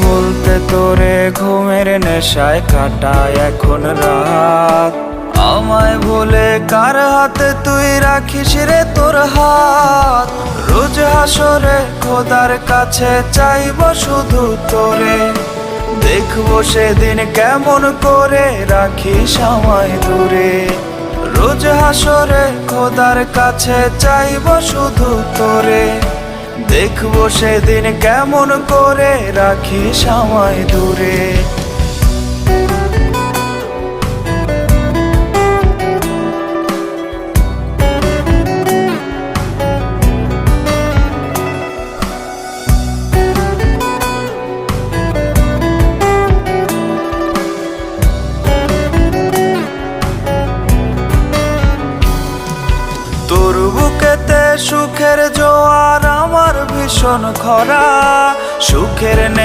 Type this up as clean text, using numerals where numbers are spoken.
বলতে তোরে ঘুমের নেশায় কাটায় এখন রাত। আমায় বলে কার হাতে তুই রাখিস রে তোর হাত। রোজ হাসরে খোদার কাছে চাইব শুধু তোরে, দেখবো সেদিন কেমন করে রাখিস আমায় দূরে। রোজ হাসরে খোদার কাছে চাইব শুধু তোরে, দেখবো সেদিন কেমন করে রাখিস আমায় দূরে। তোর বুকেতে সুখের জোয়ার, আমার ভীষণ খরা। সুখের নেশা